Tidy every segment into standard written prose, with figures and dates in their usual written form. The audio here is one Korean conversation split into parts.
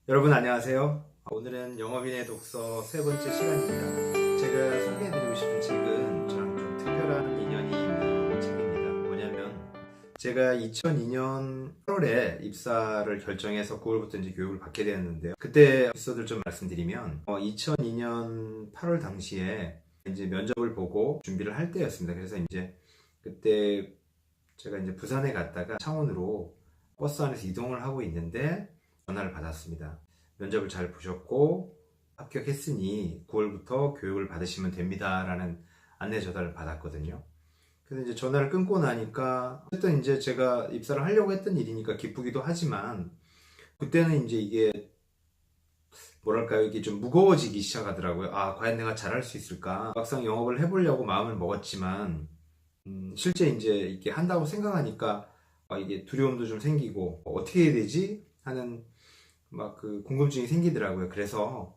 여러분 안녕하세요. 오늘은 영업인의 독서 세 번째 시간입니다. 제가 소개해드리고 싶은 책은 저랑 좀 특별한 인연이 있는 책입니다. 뭐냐면 제가 2002년 8월에 입사를 결정해서 9월부터 이제 교육을 받게 되었는데요. 그때 에피소드를 좀 말씀드리면 2002년 8월 당시에 이제 면접을 보고 준비를 할 때였습니다. 그래서 이제 그때 제가 이제 부산에 갔다가 창원으로 버스 안에서 이동을 하고 있는데 전화를 받았습니다. 면접을 잘 보셨고 합격했으니 9월부터 교육을 받으시면 됩니다. 라는 안내 전화를 받았거든요. 그래서 이제 전화를 끊고 나니까 어쨌든 이제 제가 입사를 하려고 했던 일이니까 기쁘기도 하지만 그때는 이제 이게 뭐랄까요, 이게 좀 무거워지기 시작하더라고요. 아, 과연 내가 잘할 수 있을까? 막상 영업을 해보려고 마음을 먹었지만 실제 이제 이게 한다고 생각하니까 이게 두려움도 좀 생기고 어떻게 해야 되지? 하는 막 그 궁금증이 생기더라고요. 그래서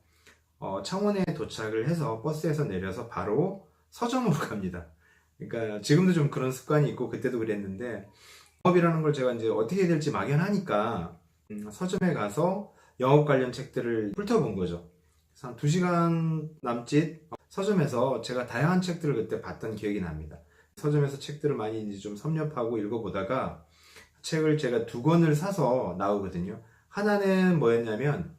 창원에 도착을 해서 버스에서 내려서 바로 서점으로 갑니다. 그러니까 지금도 좀 그런 습관이 있고 그때도 그랬는데 영업이라는 걸 제가 이제 어떻게 해야 될지 막연하니까 서점에 가서 영업 관련 책들을 훑어본 거죠. 그래서 한 2시간 남짓 서점에서 제가 다양한 책들을 그때 봤던 기억이 납니다. 서점에서 책들을 많이 이제 좀 섭렵하고 읽어보다가 책을 제가 2권을 사서 나오거든요. 하나는 뭐였냐면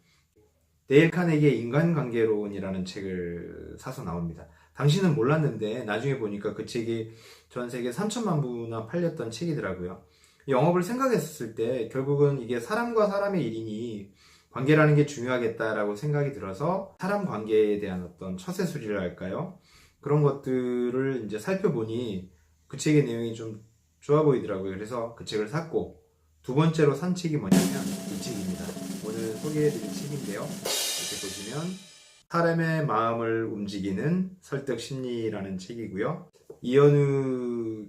데일 카네기의 인간관계론이라는 책을 사서 나옵니다. 당시는 몰랐는데 나중에 보니까 그 책이 전 세계 3천만 부나 팔렸던 책이더라고요. 영업을 생각했을 때 결국은 이게 사람과 사람의 일이니 관계라는 게 중요하겠다라고 생각이 들어서 사람 관계에 대한 어떤 처세술이라 할까요? 그런 것들을 이제 살펴보니 그 책의 내용이 좀 좋아 보이더라고요. 그래서 그 책을 샀고 두 번째로 산 책이 뭐냐면 이 책입니다. 오늘 소개해드릴 책인데요. 이렇게 보시면 사람의 마음을 움직이는 설득 심리라는 책이고요. 이현우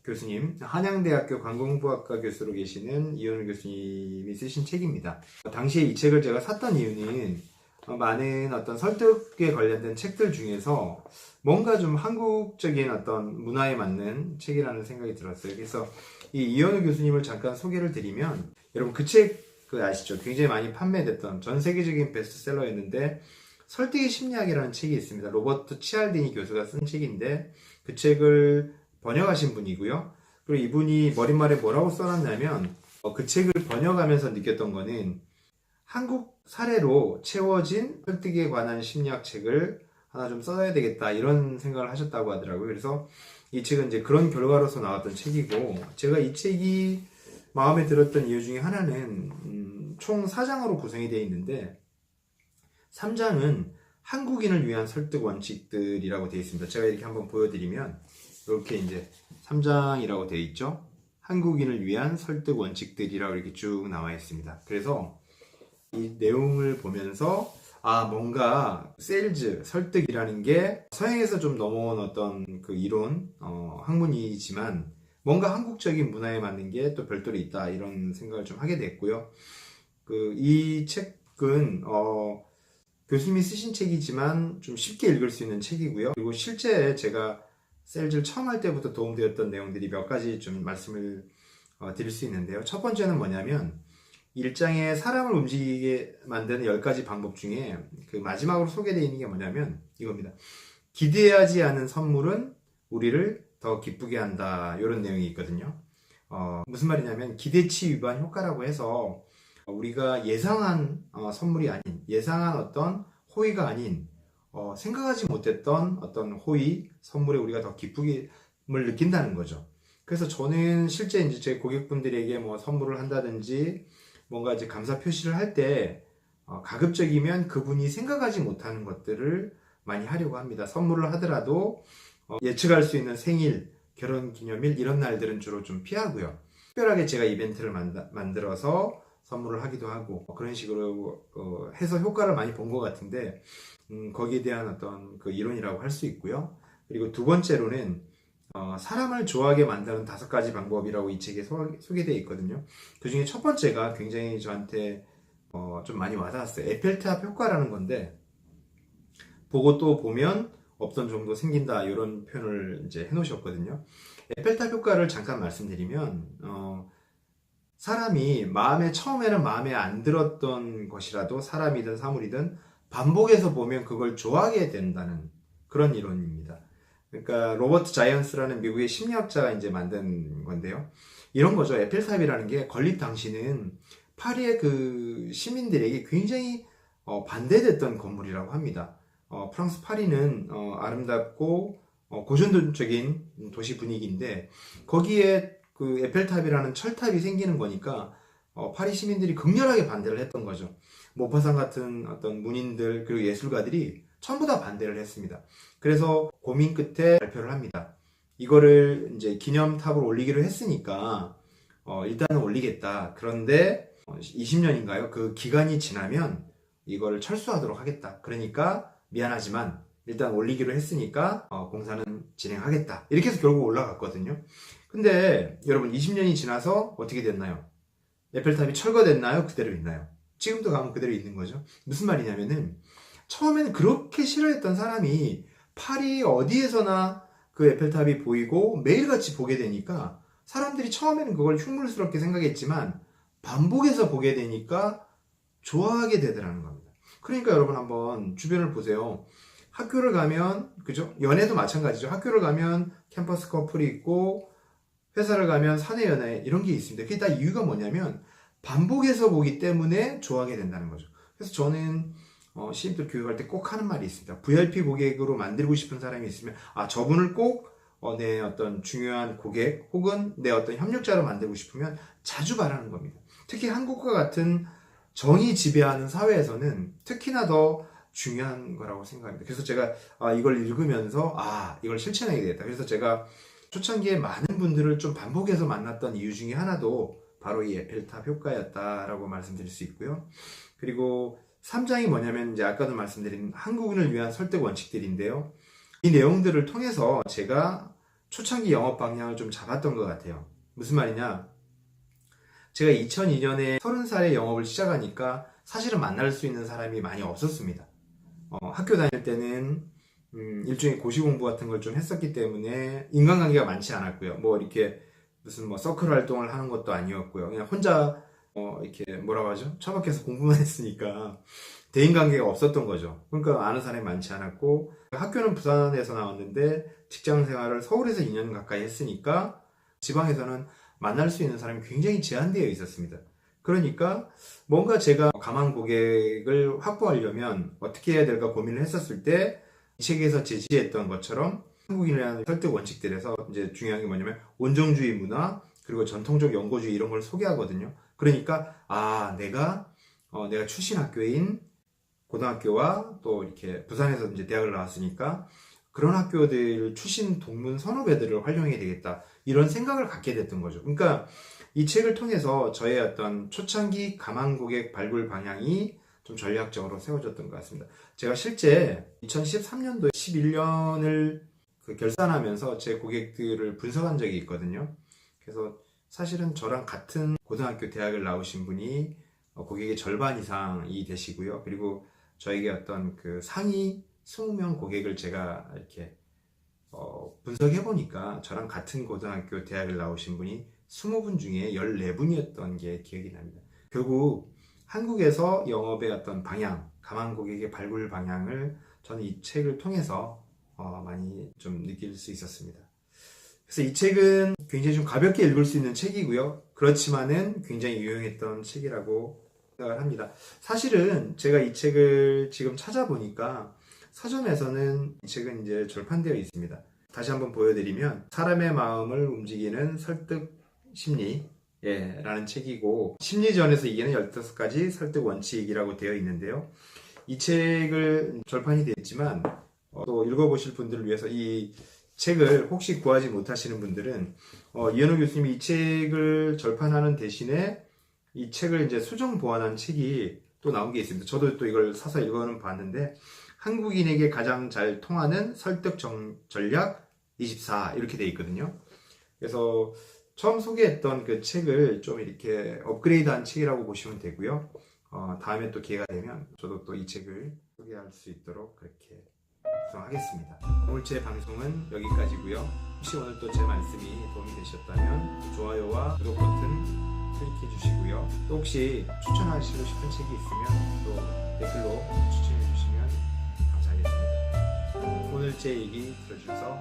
교수님, 한양대학교 관공부학과 교수로 계시는 이현우 교수님이 쓰신 책입니다. 당시에 이 책을 제가 샀던 이유는 많은 어떤 설득에 관련된 책들 중에서 뭔가 좀 한국적인 어떤 문화에 맞는 책이라는 생각이 들었어요. 그래서 이 이현우 교수님을 잠깐 소개를 드리면 여러분 그 책 아시죠? 굉장히 많이 판매됐던 전 세계적인 베스트셀러였는데 설득의 심리학이라는 책이 있습니다. 로버트 치알디니 교수가 쓴 책인데 그 책을 번역하신 분이고요. 그리고 이분이 머릿말에 뭐라고 써놨냐면 그 책을 번역하면서 느꼈던 거는 한국 사례로 채워진 설득에 관한 심리학 책을 하나 좀 써야 되겠다 이런 생각을 하셨다고 하더라고요. 그래서 이 책은 이제 그런 결과로서 나왔던 책이고 제가 이 책이 마음에 들었던 이유 중에 하나는 총 4장으로 구성이 되어 있는데 3장은 한국인을 위한 설득 원칙들이라고 되어 있습니다. 제가 이렇게 한번 보여드리면 이렇게 이제 3장이라고 되어 있죠. 한국인을 위한 설득 원칙들이라고 이렇게 쭉 나와 있습니다. 그래서 이 내용을 보면서 뭔가 세일즈, 설득이라는 게 서양에서 좀 넘어온 어떤 그 이론, 학문이지만 뭔가 한국적인 문화에 맞는 게 또 별도로 있다 이런 생각을 좀 하게 됐고요. 이 책은 교수님이 쓰신 책이지만 좀 쉽게 읽을 수 있는 책이고요. 그리고 실제 제가 셀즈를 처음 할 때부터 도움되었던 내용들이 몇 가지 좀 말씀을 드릴 수 있는데요. 첫 번째는 뭐냐면 일장에 사람을 움직이게 만드는 10가지 방법 중에 그 마지막으로 소개되어 있는 게 뭐냐면 이겁니다. 기대하지 않은 선물은 우리를 더 기쁘게 한다. 이런 내용이 있거든요. 무슨 말이냐면 기대치 위반 효과라고 해서 우리가 예상한 선물이 아닌 예상한 어떤 호의가 아닌 생각하지 못했던 어떤 호의, 선물에 우리가 더 기쁨을 느낀다는 거죠. 그래서 저는 실제 이제 제 고객분들에게 뭐 선물을 한다든지 뭔가 이제 감사 표시를 할 때 가급적이면 그분이 생각하지 못하는 것들을 많이 하려고 합니다. 선물을 하더라도 예측할 수 있는 생일, 결혼 기념일 이런 날들은 주로 좀 피하고요. 특별하게 제가 이벤트를 만들어서 선물을 하기도 하고 그런 식으로 해서 효과를 많이 본 것 같은데 거기에 대한 어떤 그 이론이라고 할 수 있고요. 그리고 두 번째로는 사람을 좋아하게 만드는 5가지 방법이라고 이 책에 소개되어 있거든요. 그 중에 첫 번째가 굉장히 저한테 좀 많이 와닿았어요. 에펠탑 효과라는 건데 보고 또 보면 없던 정도 생긴다 이런 표현을 이제 해놓으셨거든요. 에펠탑 효과를 잠깐 말씀드리면 사람이 처음에는 마음에 안 들었던 것이라도 사람이든 사물이든 반복해서 보면 그걸 좋아하게 된다는 그런 이론입니다. 그러니까 로버트 자이언스라는 미국의 심리학자가 이제 만든 건데요. 이런 거죠. 에펠탑이라는 게 건립 당시는 파리의 그 시민들에게 굉장히 반대됐던 건물이라고 합니다. 프랑스 파리는 아름답고 고전적인 도시 분위기인데 거기에 그 에펠탑이라는 철탑이 생기는 거니까 파리 시민들이 극렬하게 반대를 했던 거죠. 모파상 같은 어떤 문인들 그리고 예술가들이 전부 다 반대를 했습니다. 그래서 고민 끝에 발표를 합니다. 이거를 이제 기념탑을 올리기로 했으니까 일단은 올리겠다. 그런데 20년인가요? 그 기간이 지나면 이거를 철수하도록 하겠다. 그러니까 미안하지만 일단 올리기로 했으니까 공사는 진행하겠다. 이렇게 해서 결국 올라갔거든요. 근데 여러분 20년이 지나서 어떻게 됐나요? 에펠탑이 철거됐나요? 그대로 있나요? 지금도 가면 그대로 있는 거죠. 무슨 말이냐면은 처음에는 그렇게 싫어했던 사람이 파리 어디에서나 그 에펠탑이 보이고 매일같이 보게 되니까 사람들이 처음에는 그걸 흉물스럽게 생각했지만 반복해서 보게 되니까 좋아하게 되더라는 겁니다. 그러니까 여러분 한번 주변을 보세요. 학교를 가면 그죠? 연애도 마찬가지죠. 학교를 가면 캠퍼스 커플이 있고 회사를 가면 사내 연애 이런 게 있습니다. 그게 다 이유가 뭐냐면 반복해서 보기 때문에 좋아하게 된다는 거죠. 그래서 저는 신입들 교육할 때 꼭 하는 말이 있습니다. VIP 고객으로 만들고 싶은 사람이 있으면 저분을 꼭 내 어떤 중요한 고객 혹은 내 어떤 협력자로 만들고 싶으면 자주 말하는 겁니다. 특히 한국과 같은 정이 지배하는 사회에서는 특히나 더 중요한 거라고 생각합니다. 그래서 제가 이걸 읽으면서 이걸 실천해야 되겠다. 그래서 제가 초창기에 많은 분들을 좀 반복해서 만났던 이유 중에 하나도 바로 이 에펠탑 효과였다라고 말씀드릴 수 있고요. 그리고 3장이 뭐냐면 이제 아까도 말씀드린 한국인을 위한 설득 원칙들인데요. 이 내용들을 통해서 제가 초창기 영업 방향을 좀 잡았던 것 같아요. 무슨 말이냐? 제가 2002년에 30살에 영업을 시작하니까 사실은 만날 수 있는 사람이 많이 없었습니다. 학교 다닐 때는 일종의 고시 공부 같은 걸 좀 했었기 때문에 인간관계가 많지 않았고요. 이렇게 무슨 서클 활동을 하는 것도 아니었고요. 그냥 혼자 이렇게 뭐라고 하죠? 처박혀서 공부만 했으니까 대인관계가 없었던 거죠. 그러니까 아는 사람이 많지 않았고 학교는 부산에서 나왔는데 직장 생활을 서울에서 2년 가까이 했으니까 지방에서는 만날 수 있는 사람이 굉장히 제한되어 있었습니다. 그러니까 뭔가 제가 가망 고객을 확보하려면 어떻게 해야 될까 고민을 했었을 때 이 책에서 제시했던 것처럼 한국인에 대한 설득 원칙들에서 이제 중요한 게 뭐냐면 온정주의 문화 그리고 전통적 연고주의 이런 걸 소개하거든요. 그러니까 내가 출신 학교인 고등학교와 또 이렇게 부산에서 이제 대학을 나왔으니까 그런 학교들 출신 동문 선후배들을 활용해야 되겠다 이런 생각을 갖게 됐던 거죠. 그러니까 이 책을 통해서 저의 어떤 초창기 가망 고객 발굴 방향이 좀 전략적으로 세워졌던 것 같습니다. 제가 실제 2013년도에 11년을 결산하면서 제 고객들을 분석한 적이 있거든요. 그래서 사실은 저랑 같은 고등학교 대학을 나오신 분이 고객의 절반 이상이 되시고요. 그리고 저에게 어떤 그 상위 20명 고객을 제가 이렇게 분석해 보니까 저랑 같은 고등학교 대학을 나오신 분이 20분 중에 14분이었던 게 기억이 납니다. 결국 한국에서 영업의 어떤 방향, 가망 고객의 발굴 방향을 저는 이 책을 통해서 많이 좀 느낄 수 있었습니다. 그래서 이 책은 굉장히 좀 가볍게 읽을 수 있는 책이고요. 그렇지만은 굉장히 유용했던 책이라고 생각을 합니다. 사실은 제가 이 책을 지금 찾아보니까 서점에서는 이 책은 이제 절판되어 있습니다. 다시 한번 보여드리면 사람의 마음을 움직이는 설득 심리 라는 책이고 심리전에서 이기는 15가지 설득 원칙이라고 되어 있는데요. 이 책을 절판이 됐지만 또 읽어보실 분들을 위해서 이 책을 혹시 구하지 못하시는 분들은 이현우 교수님이 이 책을 절판하는 대신에 이 책을 이제 수정 보완한 책이 또 나온 게 있습니다. 저도 또 이걸 사서 읽어는 봤는데 한국인에게 가장 잘 통하는 설득 전략 24 이렇게 되어 있거든요. 그래서 처음 소개했던 그 책을 좀 이렇게 업그레이드한 책이라고 보시면 되고요. 다음에 또 기회가 되면 저도 또 이 책을 소개할 수 있도록 그렇게 구성하겠습니다. 오늘 제 방송은 여기까지고요. 혹시 오늘 또 제 말씀이 도움이 되셨다면 좋아요와 구독 버튼 클릭해 주시고요. 또 혹시 추천하시고 싶은 책이 있으면 또 댓글로 추천해 주시면 감사하겠습니다. 오늘 제 얘기 들어주셔서